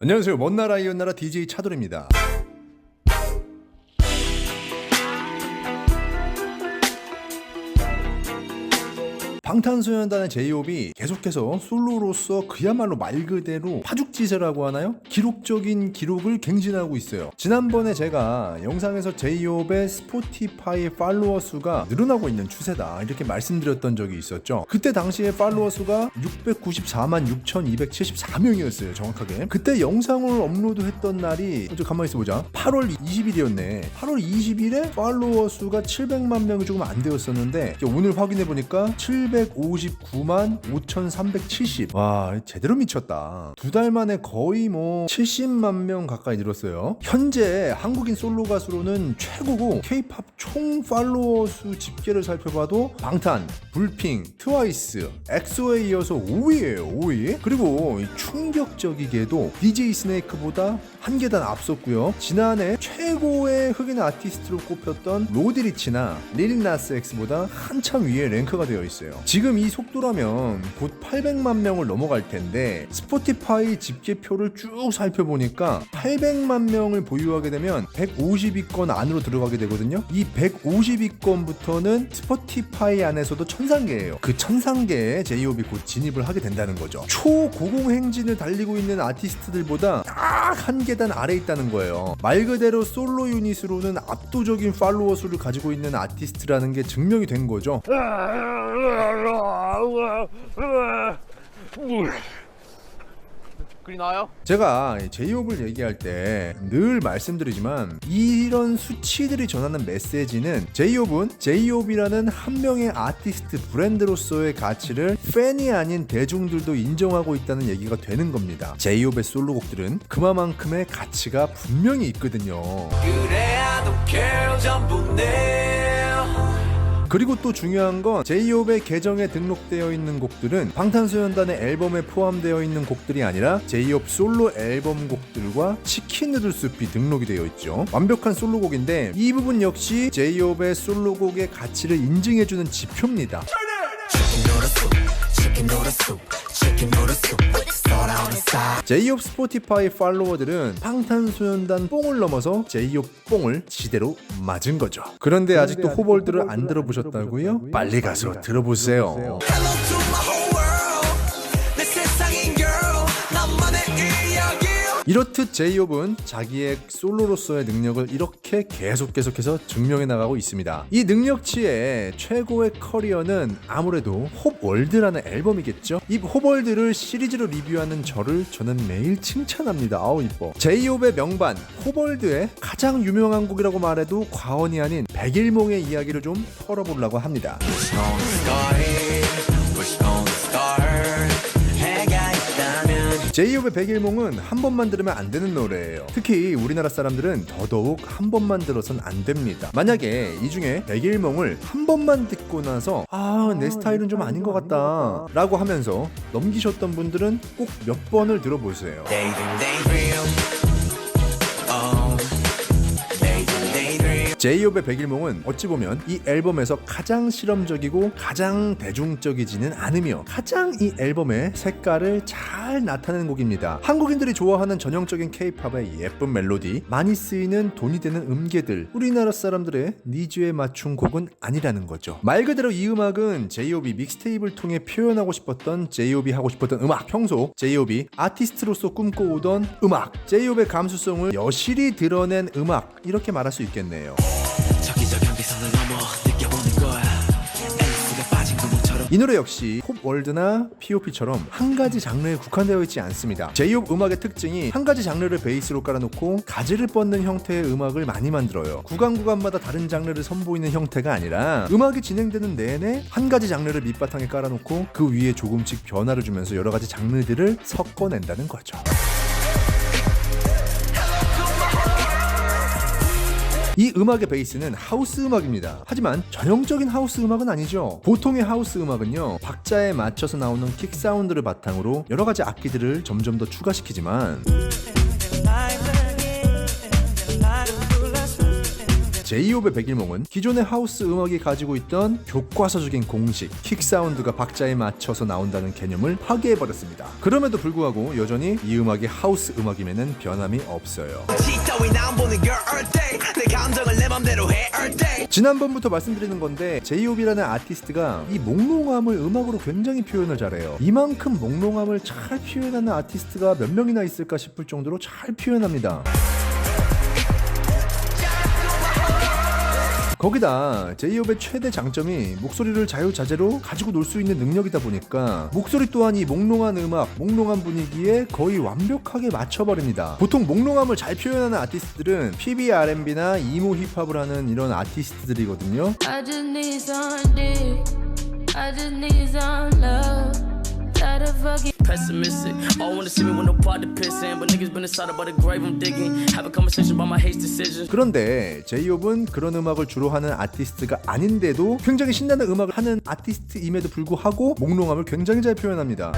안녕하세요. 먼나라 이웃나라 DJ 차돌입니다. 방탄소년단의 제이홉이 계속해서 솔로로서 그야말로 말 그대로 파죽지세라고 하나요? 기록적인 기록을 갱신하고 있어요. 지난번에 제가 영상에서 제이홉의 스포티파이 팔로워 수가 늘어나고 있는 추세다 이렇게 말씀드렸던 적이 있었죠. 그때 당시에 팔로워 수가 694만 6,274명이었어요. 정확하게. 그때 영상을 업로드했던 날이 가만히 있어보자. 8월 20일이었네. 8월 20일에 팔로워 수가 700만 명이 조금 안 되었었는데 오늘 확인해보니까 759만 5,370. 와, 제대로 미쳤다. 두 달 만에 거의 70만 명 가까이 늘었어요. 현재 한국인 솔로 가수로는 최고고 K-팝 총 팔로워 수 집계를 살펴봐도 방탄, 불핑, 트와이스, 엑소에 이어서 5위예요. 5위. 그리고 충격적이게도 DJ 스네이크보다 한 계단 앞섰고요. 지난해 최고의 흑인 아티스트로 꼽혔던 로디리치나 릴나스 X보다 한참 위에 랭크가 되어 있어요. 지금 이 속도라면 곧 800만 명을 넘어갈 텐데 스포티파이 집계표를 쭉 살펴보니까 800만 명을 보유하게 되면 150위권 안으로 들어가게 되거든요. 이 150위권부터는 스포티파이 안에서도 천상계예요. 그 천상계에 제이홉이 곧 진입을 하게 된다는 거죠. 초고공행진을 달리고 있는 아티스트들보다 딱 한 계단 아래에 있다는 거예요. 말 그대로 솔로 유닛으로는 압도적인 팔로워 수를 가지고 있는 아티스트라는 게 증명이 된 거죠. 그리 나와요? 제가 제이홉을 얘기할 때 늘 말씀드리지만 이런 수치들이 전하는 메시지는 제이홉이라는 한 명의 아티스트 브랜드로서의 가치를 팬이 아닌 대중들도 인정하고 있다는 얘기가 되는 겁니다. 제이홉의 솔로곡들은 그만큼의 가치가 분명히 있거든요. 그리고 또 중요한 건 제이홉의 계정에 등록되어 있는 곡들은 방탄소년단의 앨범에 포함되어 있는 곡들이 아니라 제이홉 솔로 앨범 곡들과 치킨 누들 숲이 등록이 되어 있죠. 완벽한 솔로곡인데 이 부분 역시 제이홉의 솔로곡의 가치를 인증해주는 지표입니다. 제이홉 스포티파이 팔로워들은 방탄소년단 뽕을 넘어서 제이홉 뽕을 지대로 맞은 거죠. 그런데 아직도 호벌들을 안 들어보셨다고요? 빨리 가서 들어보세요. 이렇듯 제이홉은 자기의 솔로로서의 능력을 이렇게 계속해서 증명해 나가고 있습니다. 이 능력치의 최고의 커리어는 아무래도 홉월드라는 앨범이겠죠. 이 홉월드를 시리즈로 리뷰하는 저는 매일 칭찬합니다. 아우 이뻐. 제이홉의 명반 홉월드의 가장 유명한 곡이라고 말해도 과언이 아닌 백일몽의 이야기를 좀 털어보려고 합니다. 제이홉의 백일몽은 한 번만 들으면 안 되는 노래예요. 특히 우리나라 사람들은 더더욱 한 번만 들어선 안 됩니다. 만약에 이 중에 백일몽을 한 번만 듣고 나서 내 스타일은 좀 아닌 것 같다 라고 하면서 넘기셨던 분들은 꼭 몇 번을 들어보세요. 제이홉의 백일몽은 어찌 보면 이 앨범에서 가장 실험적이고 가장 대중적이지는 않으며 가장 이 앨범의 색깔을 잘 나타내는 곡입니다. 한국인들이 좋아하는 전형적인 K-팝의 예쁜 멜로디, 많이 쓰이는 돈이 되는 음계들, 우리나라 사람들의 니즈에 맞춘 곡은 아니라는 거죠. 말 그대로 이 음악은 제이홉이 믹스테이프를 통해 표현하고 싶었던 제이홉이 하고 싶었던 음악, 평소 제이홉이 아티스트로서 꿈꿔오던 음악, 제이홉의 감수성을 여실히 드러낸 음악 이렇게 말할 수 있겠네요. 이 노래 역시 홉월드나 POP처럼 한 가지 장르에 국한되어 있지 않습니다. 제이홉 음악의 특징이 한 가지 장르를 베이스로 깔아놓고 가지를 뻗는 형태의 음악을 많이 만들어요. 구간마다 다른 장르를 선보이는 형태가 아니라 음악이 진행되는 내내 한 가지 장르를 밑바탕에 깔아놓고 그 위에 조금씩 변화를 주면서 여러 가지 장르들을 섞어낸다는 거죠. 이 음악의 베이스는 하우스 음악입니다. 하지만 전형적인 하우스 음악은 아니죠. 보통의 하우스 음악은요, 박자에 맞춰서 나오는 킥 사운드를 바탕으로 여러 가지 악기들을 점점 더 추가시키지만 제이홉의 백일몽은 기존의 하우스 음악이 가지고 있던 교과서적인 공식, 킥 사운드가 박자에 맞춰서 나온다는 개념을 파괴해버렸습니다. 그럼에도 불구하고 여전히 이 음악이 하우스 음악임에는 변함이 없어요. 지난번부터 말씀드리는 건데 제이홉이라는 아티스트가 이 몽롱함을 음악으로 굉장히 표현을 잘해요. 이만큼 몽롱함을 잘 표현하는 아티스트가 몇 명이나 있을까 싶을 정도로 잘 표현합니다. 거기다 제이홉의 최대 장점이 목소리를 자유자재로 가지고 놀 수 있는 능력이다 보니까 목소리 또한 이 몽롱한 음악, 몽롱한 분위기에 거의 완벽하게 맞춰버립니다. 보통 몽롱함을 잘 표현하는 아티스트들은 PB R&B나 이모 힙합을 하는 이런 아티스트들이거든요. I just need some dick. I just need some love. Tired of fucking pessimistic. All wanna see me with no pot to piss in, but niggas been inside about the grave I'm digging. Have a conversation about my hate decisions. 그런데 제이홉은 그런 음악을 주로 하는 아티스트가 아닌데도 굉장히 신나는 음악을 하는 아티스트임에도 불구하고 몽롱함을 굉장히 잘 표현합니다.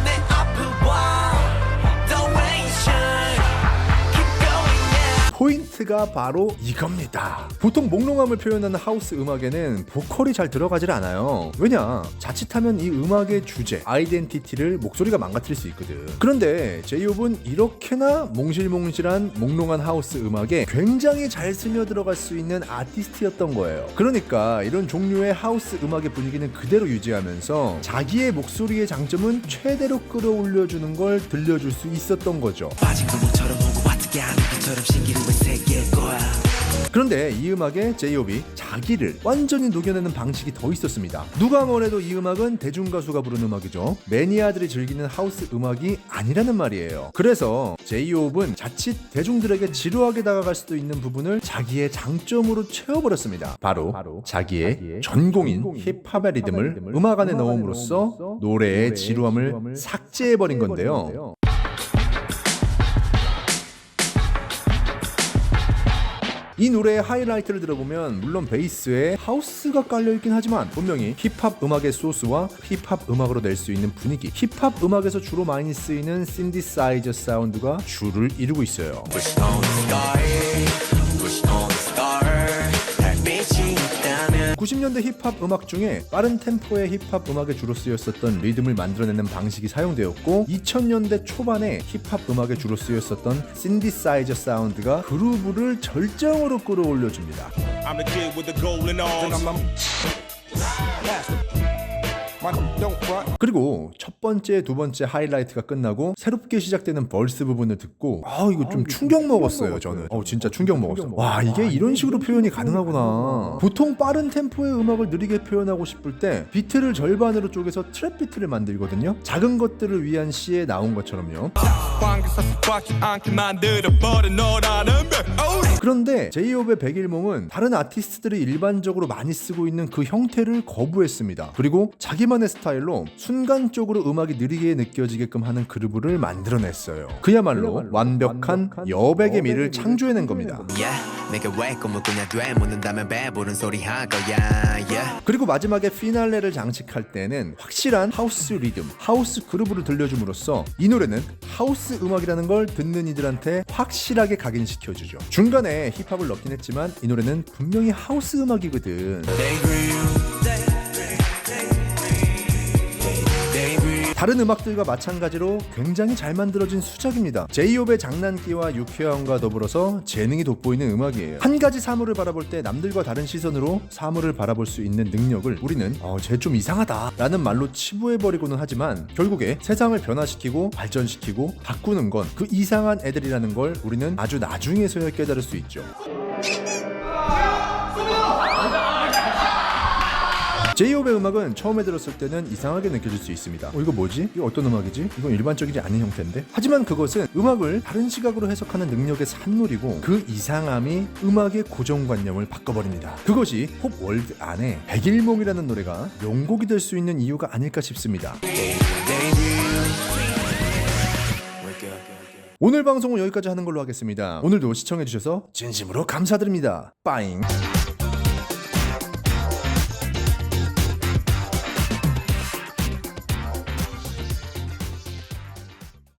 포인트가 바로 이겁니다. 보통 몽롱함을 표현하는 하우스 음악에는 보컬이 잘 들어가질 않아요. 왜냐? 자칫하면 이 음악의 주제, 아이덴티티를 목소리가 망가뜨릴 수 있거든. 그런데 제이홉은 이렇게나 몽실몽실한 몽롱한 하우스 음악에 굉장히 잘 스며들어갈 수 있는 아티스트였던 거예요. 그러니까 이런 종류의 하우스 음악의 분위기는 그대로 유지하면서 자기의 목소리의 장점은 최대로 끌어올려주는 걸 들려줄 수 있었던 거죠. 그런데 이 음악에 제이홉이 자기를 완전히 녹여내는 방식이 더 있었습니다. 누가 뭐래도 이 음악은 대중가수가 부른 음악이죠. 매니아들이 즐기는 하우스 음악이 아니라는 말이에요. 그래서 제이홉은 자칫 대중들에게 지루하게 다가갈 수도 있는 부분을 자기의 장점으로 채워버렸습니다. 바로 자기의 전공인 힙합의 리듬을 음악 안에 넣음으로써 노래의 지루함을 삭제해버린 건데요. 이 노래의 하이라이트를 들어보면 물론 베이스에 하우스가 깔려있긴 하지만 분명히 힙합 음악의 소스와 힙합 음악으로 낼 수 있는 분위기, 힙합 음악에서 주로 많이 쓰이는 신디사이저 사운드가 주를 이루고 있어요. 90년대 힙합 음악 중에 빠른 템포의 힙합 음악에 주로 쓰였었던 리듬을 만들어내는 방식이 사용되었고 2000년대 초반에 힙합 음악에 주로 쓰였었던 신디사이저 사운드가 그루브를 절정으로 끌어올려줍니다. 그리고 첫 번째, 두 번째 하이라이트가 끝나고 새롭게 시작되는 벌스 부분을 듣고 이거 좀 충격 먹었어요. 저는 진짜 충격 먹었어요. 와, 이게 이런 식으로 표현이 가능하구나. 보통 빠른 템포의 음악을 느리게 표현하고 싶을 때 비트를 절반으로 쪼개서 트랩 비트를 만들거든요. 작은 것들을 위한 시에 나온 것처럼요. 그런데 제이홉의 백일몽은 다른 아티스트들이 일반적으로 많이 쓰고 있는 그 형태를 거부했습니다. 그리고 자기만의 스타일로 순간적으로 음악이 느리게 느껴지게끔 하는 그루브를 만들어냈어요. 그야말로 완벽한 여백의 미를 창조해낸 겁니다. 그리고 마지막에 피날레를 장식할 때는 확실한 하우스 리듬, 하우스 그루브를 들려줌으로써 이 노래는 하우스 음악이라는 걸 듣는 이들한테 확실하게 각인시켜주죠. 중간에 힙합을 넣긴 했지만 이 노래는 분명히 하우스 음악이거든. 다른 음악들과 마찬가지로 굉장히 잘 만들어진 수작입니다. 제이홉의 장난기와 유쾌함과 더불어서 재능이 돋보이는 음악이에요. 한 가지 사물을 바라볼 때 남들과 다른 시선으로 사물을 바라볼 수 있는 능력을 우리는 쟤 좀 이상하다 라는 말로 치부해버리고는 하지만 결국에 세상을 변화시키고 발전시키고 바꾸는 건 그 이상한 애들이라는 걸 우리는 아주 나중에서야 깨달을 수 있죠. 제이홉의 음악은 처음에 들었을 때는 이상하게 느껴질 수 있습니다. 이거 뭐지? 이거 어떤 음악이지? 이건 일반적이지 않은 형태인데? 하지만 그것은 음악을 다른 시각으로 해석하는 능력의 산물이고 그 이상함이 음악의 고정관념을 바꿔버립니다. 그것이 pop월드 안에 백일몽이라는 노래가 명곡이 될 수 있는 이유가 아닐까 싶습니다. 오늘 방송은 여기까지 하는 걸로 하겠습니다. 오늘도 시청해주셔서 진심으로 감사드립니다. 빠잉.